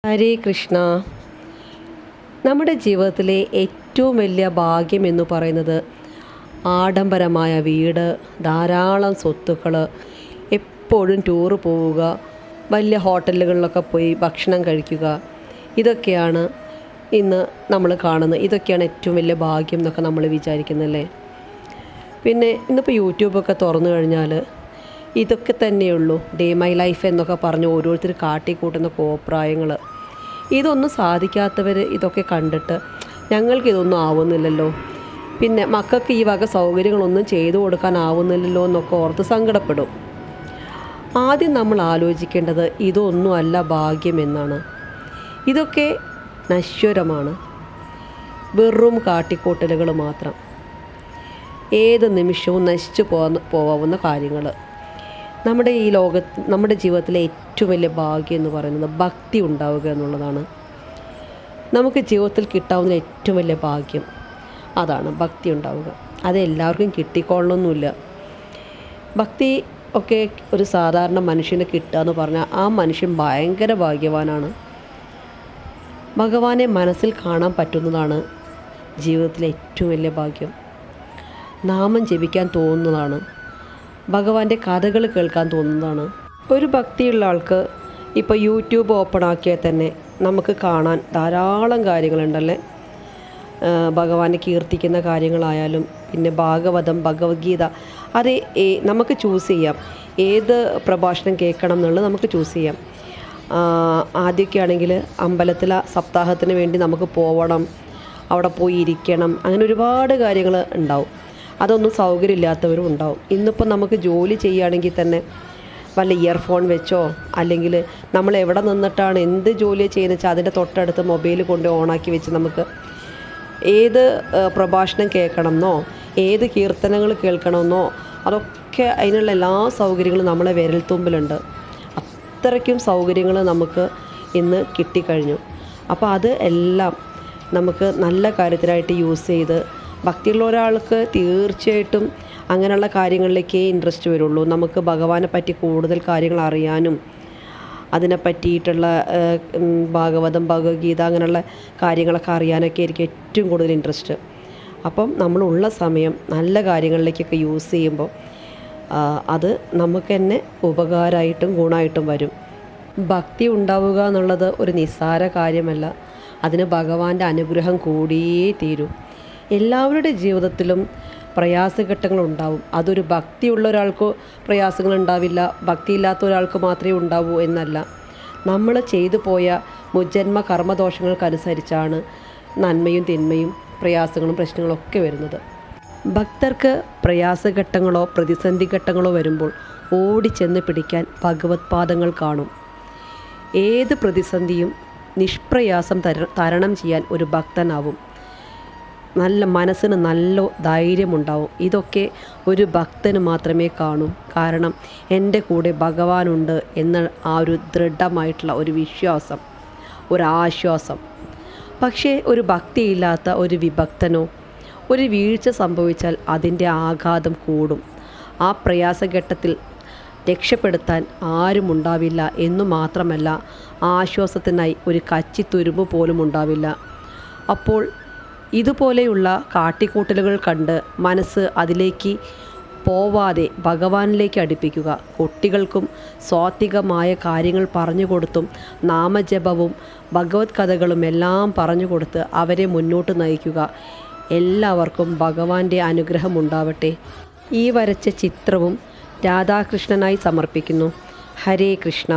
ഹരേ കൃഷ്ണ. നമ്മുടെ ജീവിതത്തിലെ ഏറ്റവും വലിയ ഭാഗ്യം എന്ന് പറയുന്നത് ആഡംബരമായ വീട്, ധാരാളം സ്വത്തുക്കൾ, എപ്പോഴും ടൂറ് പോവുക, വലിയ ഹോട്ടലുകളിലൊക്കെ പോയി ഭക്ഷണം കഴിക്കുക, ഇതൊക്കെയാണ് ഇന്ന് നമ്മൾ കാണുന്നത്. ഇതൊക്കെയാണ് ഏറ്റവും വലിയ ഭാഗ്യം എന്നൊക്കെ നമ്മൾ വിചാരിക്കുന്നല്ലേ. പിന്നെ ഇന്നിപ്പോൾ യൂട്യൂബൊക്കെ തുറന്നു കഴിഞ്ഞാൽ ഇതൊക്കെ തന്നെയുള്ളൂ. ഡേ മൈ ലൈഫ് എന്നൊക്കെ പറഞ്ഞ് ഓരോരുത്തർ കാട്ടിക്കൂട്ടുന്ന കോപ്രായങ്ങൾ. ഇതൊന്നും സാധിക്കാത്തവർ ഇതൊക്കെ കണ്ടിട്ട് ഞങ്ങൾക്കിതൊന്നും ആവുന്നില്ലല്ലോ, പിന്നെ മക്കൾക്ക് ഈ വക സൗകര്യങ്ങളൊന്നും ചെയ്തു കൊടുക്കാനാവുന്നില്ലല്ലോ എന്നൊക്കെ ഓർത്ത് സങ്കടപ്പെടും. ആദ്യം നമ്മൾ ആലോചിക്കേണ്ടത് ഇതൊന്നുമല്ല ഭാഗ്യമെന്നാണ്. ഇതൊക്കെ നശ്വരമാണ്, വെറും കാട്ടിക്കൂട്ടലുകൾ മാത്രം, ഏത് നിമിഷവും നശിച്ചു പോവാവുന്ന കാര്യങ്ങൾ. നമ്മുടെ ഈ ലോകത്ത്, നമ്മുടെ ജീവിതത്തിലെ ഏറ്റവും വലിയ ഭാഗ്യം എന്ന് പറയുന്നത് ഭക്തി ഉണ്ടാവുക എന്നുള്ളതാണ്. നമുക്ക് ജീവിതത്തിൽ കിട്ടാവുന്ന ഏറ്റവും വലിയ ഭാഗ്യം അതാണ്, ഭക്തി ഉണ്ടാവുക. അത് എല്ലാവർക്കും കിട്ടിക്കൊള്ളണമെന്നില്ല. ഭക്തി ഒക്കെ ഒരു സാധാരണ മനുഷ്യന് കിട്ടുക എന്ന് പറഞ്ഞാൽ ആ മനുഷ്യൻ ഭയങ്കര ഭാഗ്യവാനാണ്. ഭഗവാനെ മനസ്സിൽ കാണാൻ പറ്റുന്നതാണ് ജീവിതത്തിലെ ഏറ്റവും വലിയ ഭാഗ്യം. നാമം ജപിക്കാൻ തോന്നുന്നതാണ്, ഭഗവാന്റെ കഥകൾ കേൾക്കാൻ തോന്നുന്നതാണ്. ഒരു ഭക്തിയുള്ള ആൾക്ക് ഇപ്പോൾ യൂട്യൂബ് ഓപ്പൺ ആക്കിയാൽ തന്നെ നമുക്ക് കാണാൻ ധാരാളം കാര്യങ്ങളുണ്ടല്ലേ. ഭഗവാനെ കീർത്തിക്കുന്ന കാര്യങ്ങളായാലും പിന്നെ ഭാഗവതം, ഭഗവത്ഗീത, അത് നമുക്ക് ചൂസ് ചെയ്യാം ഏത് പ്രഭാഷണം കേൾക്കണം എന്നുള്ളത് നമുക്ക് ചൂസ് ചെയ്യാം. ആദ്യമൊക്കെ ആണെങ്കിൽ അമ്പലത്തിലെ സപ്താഹത്തിന് വേണ്ടി നമുക്ക് പോവണം, അവിടെ പോയി ഇരിക്കണം, അങ്ങനെ ഒരുപാട് കാര്യങ്ങൾ ഉണ്ടാവും. അതൊന്നും സൗകര്യമില്ലാത്തവരും ഉണ്ടാവും. ഇന്നിപ്പോൾ നമുക്ക് ജോലി ചെയ്യുകയാണെങ്കിൽ തന്നെ വല്ല ഇയർഫോൺ വെച്ചോ, അല്ലെങ്കിൽ നമ്മൾ എവിടെ നിന്നിട്ടാണ് എന്ത് ജോലി ചെയ്യുന്നത് വെച്ചാൽ അതിൻ്റെ തൊട്ടടുത്ത് മൊബൈൽ കൊണ്ട് ഓണാക്കി വെച്ച് നമുക്ക് ഏത് പ്രഭാഷണം കേൾക്കണമെന്നോ ഏത് കീർത്തനങ്ങൾ കേൾക്കണമെന്നോ അതൊക്കെ അതിനുള്ള എല്ലാ സൗകര്യങ്ങളും നമ്മളെ വിരൽത്തുമ്പിലുണ്ട്. അത്രയ്ക്കും സൗകര്യങ്ങൾ നമുക്ക് ഇന്ന് കിട്ടിക്കഴിഞ്ഞു. അപ്പോൾ അത് എല്ലാം നമുക്ക് നല്ല കാര്യത്തിനായിട്ട് യൂസ് ചെയ്ത്, ഭക്തിയുള്ള ഒരാൾക്ക് തീർച്ചയായിട്ടും അങ്ങനെയുള്ള കാര്യങ്ങളിലേക്കേ ഇൻട്രസ്റ്റ് വരുള്ളൂ. നമുക്ക് ഭഗവാനെ പറ്റി കൂടുതൽ കാര്യങ്ങൾ അറിയാനും അതിനെ പറ്റിയിട്ടുള്ള ഭാഗവതം, ഭഗവത്ഗീത അങ്ങനെയുള്ള കാര്യങ്ങളൊക്കെ അറിയാനൊക്കെ ആയിരിക്കും ഏറ്റവും കൂടുതൽ ഇൻട്രസ്റ്റ്. അപ്പം നമ്മളുള്ള സമയം നല്ല കാര്യങ്ങളിലേക്കൊക്കെ യൂസ് ചെയ്യുമ്പോൾ അത് നമുക്ക് തന്നെ ഉപകാരമായിട്ടും ഗുണമായിട്ടും വരും. ഭക്തി ഉണ്ടാവുക എന്നുള്ളത് ഒരു നിസ്സാര കാര്യമല്ല. അതിന് ഭഗവാന്റെ അനുഗ്രഹം കൂടിയേ തീരൂ. എല്ലാവരുടെ ജീവിതത്തിലും പ്രയാസഘട്ടങ്ങളുണ്ടാവും. അതൊരു ഭക്തിയുള്ള ഒരാൾക്ക് പ്രയാസങ്ങളുണ്ടാവില്ല, ഭക്തിയില്ലാത്ത ഒരാൾക്ക് മാത്രമേ ഉണ്ടാവൂ എന്നല്ല. നമ്മൾ ചെയ്തു പോയ മുജ്ജന്മ കർമ്മദോഷങ്ങൾക്കനുസരിച്ചാണ് നന്മയും തിന്മയും പ്രയാസങ്ങളും പ്രശ്നങ്ങളൊക്കെ വരുന്നത്. ഭക്തർക്ക് പ്രയാസഘട്ടങ്ങളോ പ്രതിസന്ധി ഘട്ടങ്ങളോ വരുമ്പോൾ ഓടിച്ചെന്ന് പിടിക്കാൻ ഭഗവത് പാദങ്ങൾ കാണും. ഏത് പ്രതിസന്ധിയും നിഷ്പ്രയാസം തരണം ചെയ്യാൻ ഒരു ഭക്തനാവും. നല്ല മനസ്സിന് നല്ല ധൈര്യമുണ്ടാവും. ഇതൊക്കെ ഒരു ഭക്തന് മാത്രമേ കാണൂ. കാരണം എൻ്റെ കൂടെ ഭഗവാനുണ്ട് എന്ന ആ ഒരു ദൃഢമായിട്ടുള്ള ഒരു വിശ്വാസം, ഒരാശ്വാസം. പക്ഷേ ഒരു ഭക്തിയില്ലാത്ത ഒരു വിഭക്തനോ ഒരു വീഴ്ച സംഭവിച്ചാൽ അതിൻ്റെ ആഘാതം കൂടും. ആ പ്രയാസഘട്ടത്തിൽ രക്ഷപ്പെടുത്താൻ ആരും ഉണ്ടാവില്ല എന്നു മാത്രമല്ല, ആശ്വാസത്തിനായി ഒരു കച്ചിത്തുരുമ്പ് പോലും ഉണ്ടാവില്ല. അപ്പോൾ ഇതുപോലെയുള്ള കാട്ടിക്കൂട്ടലുകൾ കണ്ട് മനസ്സ് അതിലേക്ക് പോവാതെ ഭഗവാനിലേക്ക് അടുപ്പിക്കുക. കുട്ടികൾക്കും സ്വാത്വികമായ കാര്യങ്ങൾ പറഞ്ഞു കൊടുത്തും നാമജപവും ഭഗവത് കഥകളും എല്ലാം പറഞ്ഞു കൊടുത്ത് അവരെ മുന്നോട്ട് നയിക്കുക. എല്ലാവർക്കും ഭഗവാന്റെ അനുഗ്രഹം ഉണ്ടാവട്ടെ. ഈ വരച്ച ചിത്രവും രാധാകൃഷ്ണനായി സമർപ്പിക്കുന്നു. ഹരേ കൃഷ്ണ.